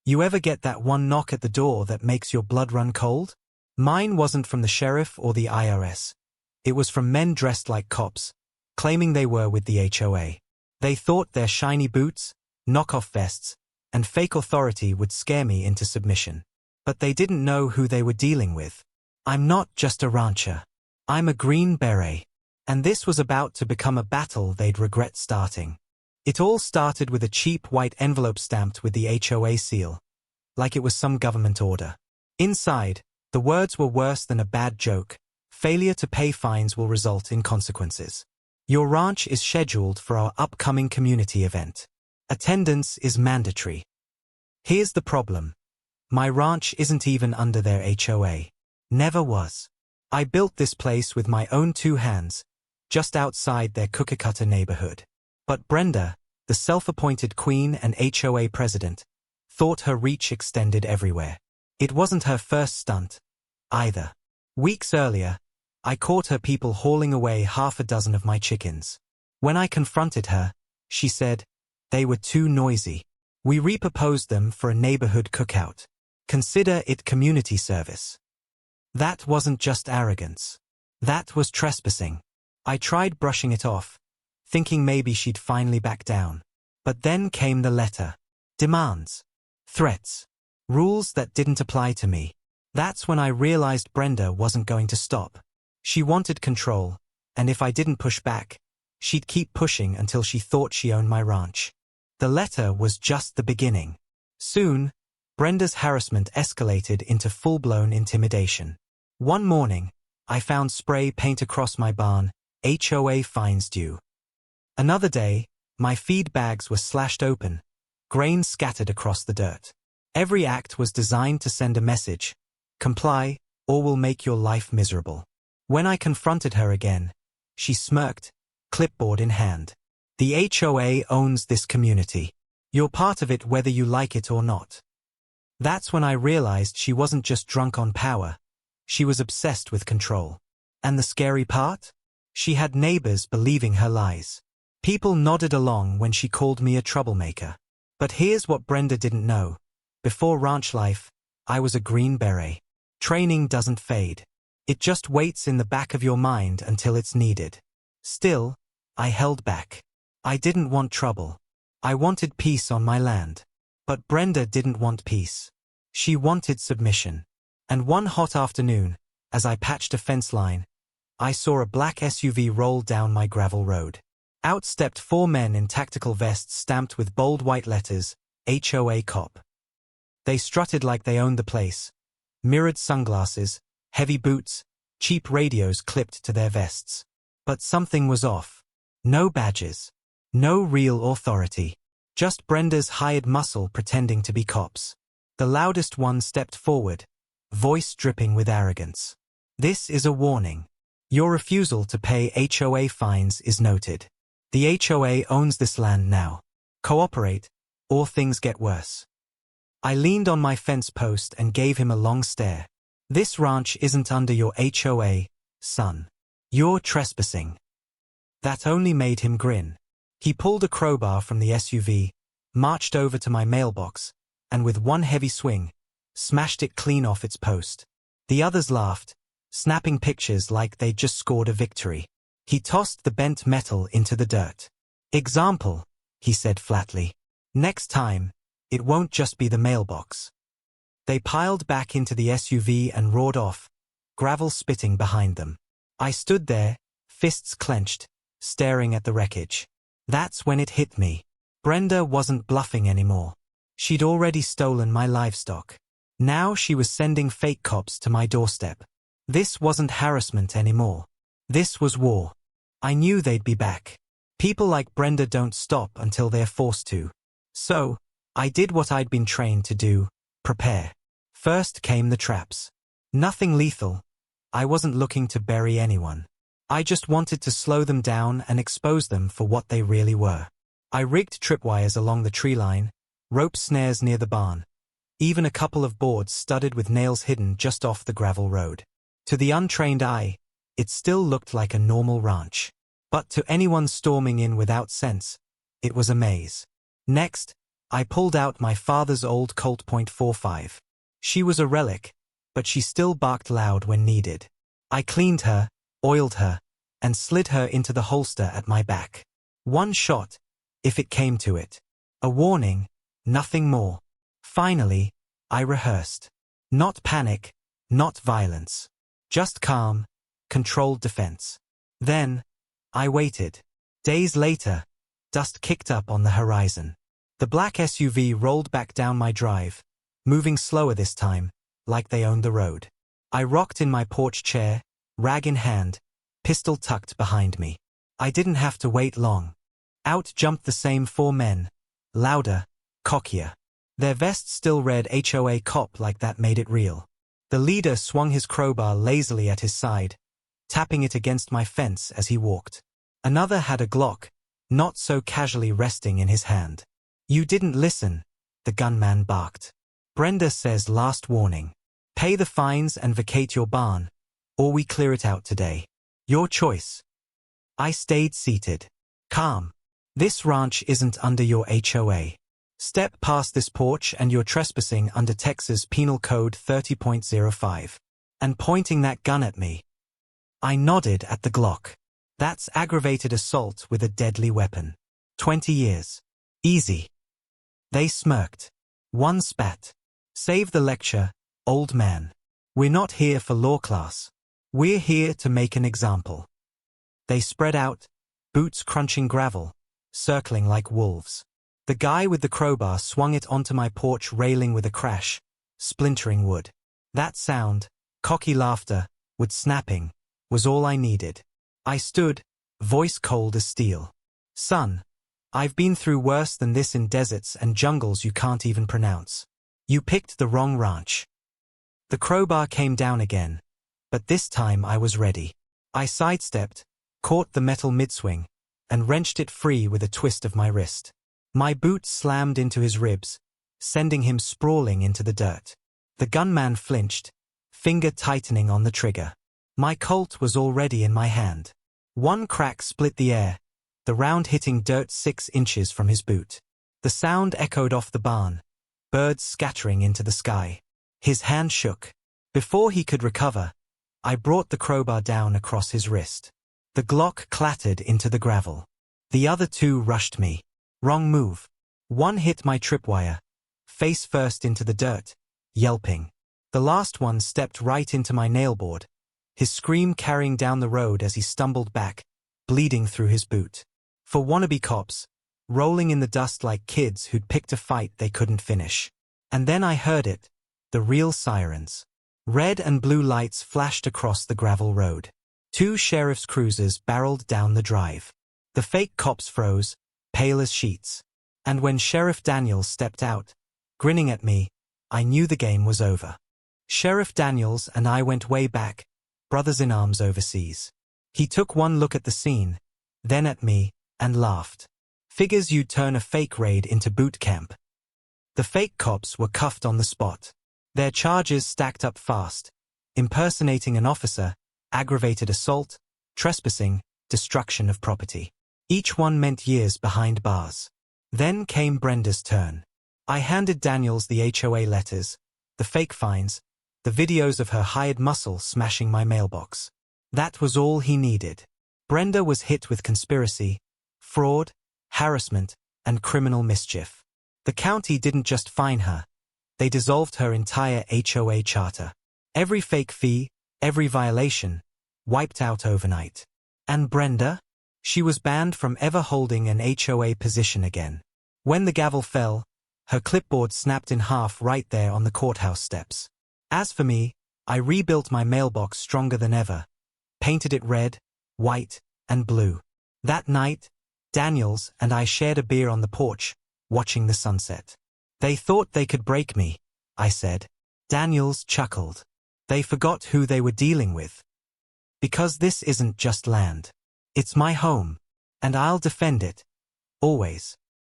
You ever get that one knock at the door that makes your blood run cold? Mine wasn't from the sheriff or the IRS. It was from men dressed like cops, claiming they were with the HOA. They thought their shiny boots, knockoff vests, and fake authority would scare me into submission. But they didn't know who they were dealing with. I'm not just a rancher. I'm a Green Beret. And this was about to become a battle they'd regret starting. It all started with a cheap white envelope stamped with the HOA seal, like it was some government order. Inside, the words were worse than a bad joke. Failure to pay fines will result in consequences. Your ranch is scheduled for our upcoming community event. Attendance is mandatory. Here's the problem. My ranch isn't even under their HOA. Never was. I built this place with my own 2 hands, just outside their cookie-cutter neighborhood. But Brenda, the self-appointed queen and HOA president, thought her reach extended everywhere. It wasn't her first stunt, either. Weeks earlier, I caught her people hauling away half a dozen of my chickens. When I confronted her, she said, they were too noisy. We repurposed them for a neighborhood cookout. Consider it community service. That wasn't just arrogance. That was trespassing. I tried brushing it off, thinking maybe she'd finally back down. But then came the letter. Demands. Threats. Rules that didn't apply to me. That's when I realized Brenda wasn't going to stop. She wanted control, and if I didn't push back, she'd keep pushing until she thought she owned my ranch. The letter was just the beginning. Soon, Brenda's harassment escalated into full-blown intimidation. One morning, I found spray paint across my barn, HOA fines due. Another day, my feed bags were slashed open, grain scattered across the dirt. Every act was designed to send a message: comply, or we'll make your life miserable. When I confronted her again, she smirked, clipboard in hand. The HOA owns this community. You're part of it whether you like it or not. That's when I realized she wasn't just drunk on power. She was obsessed with control. And the scary part? She had neighbors believing her lies. People nodded along when she called me a troublemaker. But here's what Brenda didn't know. Before ranch life, I was a Green Beret. Training doesn't fade. It just waits in the back of your mind until it's needed. Still, I held back. I didn't want trouble. I wanted peace on my land. But Brenda didn't want peace. She wanted submission. And one hot afternoon, as I patched a fence line, I saw a black SUV roll down my gravel road. Out stepped 4 men in tactical vests stamped with bold white letters, HOA Cop. They strutted like they owned the place. Mirrored sunglasses, heavy boots, cheap radios clipped to their vests. But something was off. No badges. No real authority. Just Brenda's hired muscle pretending to be cops. The loudest one stepped forward, voice dripping with arrogance. This is a warning. Your refusal to pay HOA fines is noted. The HOA owns this land now. Cooperate, or things get worse. I leaned on my fence post and gave him a long stare. This ranch isn't under your HOA, son. You're trespassing. That only made him grin. He pulled a crowbar from the SUV, marched over to my mailbox, and with one heavy swing, smashed it clean off its post. The others laughed, snapping pictures like they'd just scored a victory. He tossed the bent metal into the dirt. Example, he said flatly. Next time, it won't just be the mailbox. They piled back into the SUV and roared off, gravel spitting behind them. I stood there, fists clenched, staring at the wreckage. That's when it hit me. Brenda wasn't bluffing anymore. She'd already stolen my livestock. Now she was sending fake cops to my doorstep. This wasn't harassment anymore. This was war. I knew they'd be back. People like Brenda don't stop until they're forced to. So, I did what I'd been trained to do: prepare. First came the traps. Nothing lethal. I wasn't looking to bury anyone. I just wanted to slow them down and expose them for what they really were. I rigged tripwires along the tree line, rope snares near the barn, even a couple of boards studded with nails hidden just off the gravel road. To the untrained eye, it still looked like a normal ranch. But to anyone storming in without sense, it was a maze. Next, I pulled out my father's old Colt .45. She was a relic, but she still barked loud when needed. I cleaned her, oiled her, and slid her into the holster at my back. One shot, if it came to it. A warning, nothing more. Finally, I rehearsed. Not panic, not violence. Just calm, controlled defense. Then, I waited. Days later, dust kicked up on the horizon. The black SUV rolled back down my drive, moving slower this time, like they owned the road. I rocked in my porch chair, rag in hand, pistol tucked behind me. I didn't have to wait long. Out jumped the same 4 men, louder, cockier. Their vests still read HOA cop like that made it real. The leader swung his crowbar lazily at his side, tapping it against my fence as he walked. Another had a Glock, not so casually resting in his hand. "You didn't listen," the gunman barked. "Brenda says last warning. Pay the fines and vacate your barn, or we clear it out today. Your choice." I stayed seated. Calm. This ranch isn't under your HOA. Step past this porch and you're trespassing under Texas Penal Code 30.05. And pointing that gun at me. I nodded at the Glock. "That's aggravated assault with a deadly weapon. 20 years. Easy." They smirked. One spat. "Save the lecture, old man. We're not here for law class. We're here to make an example." They spread out, boots crunching gravel, circling like wolves. The guy with the crowbar swung it onto my porch railing with a crash, splintering wood. That sound, cocky laughter, wood snapping, was all I needed. I stood, voice cold as steel. "Son, I've been through worse than this in deserts and jungles you can't even pronounce. You picked the wrong ranch." The crowbar came down again, but this time I was ready. I sidestepped, caught the metal midswing, and wrenched it free with a twist of my wrist. My boot slammed into his ribs, sending him sprawling into the dirt. The gunman flinched, finger tightening on the trigger. My Colt was already in my hand. One crack split the air, the round hitting dirt 6 inches from his boot. The sound echoed off the barn, birds scattering into the sky. His hand shook. Before he could recover, I brought the crowbar down across his wrist. The Glock clattered into the gravel. The other 2 rushed me. Wrong move. One hit my tripwire, face first into the dirt, yelping. The last one stepped right into my nailboard, his scream carrying down the road as he stumbled back, bleeding through his boot. For wannabe cops, rolling in the dust like kids who'd picked a fight they couldn't finish. And then I heard it, the real sirens. Red and blue lights flashed across the gravel road. 2 sheriff's cruisers barreled down the drive. The fake cops froze, pale as sheets. And when Sheriff Daniels stepped out, grinning at me, I knew the game was over. Sheriff Daniels and I went way back, brothers in arms overseas. He took one look at the scene, then at me, and laughed. "Figures you'd turn a fake raid into boot camp." The fake cops were cuffed on the spot. Their charges stacked up fast, impersonating an officer, aggravated assault, trespassing, destruction of property. Each one meant years behind bars. Then came Brenda's turn. I handed Daniels the HOA letters, the fake fines, the videos of her hired muscle smashing my mailbox. That was all he needed. Brenda was hit with conspiracy, fraud, harassment, and criminal mischief. The county didn't just fine her. They dissolved her entire HOA charter. Every fake fee, every violation, wiped out overnight. And Brenda? She was banned from ever holding an HOA position again. When the gavel fell, her clipboard snapped in half right there on the courthouse steps. As for me, I rebuilt my mailbox stronger than ever, painted it red, white, and blue. That night, Daniels and I shared a beer on the porch, watching the sunset. "They thought they could break me," I said. Daniels chuckled. "They forgot who they were dealing with. Because this isn't just land. It's my home, and I'll defend it. Always."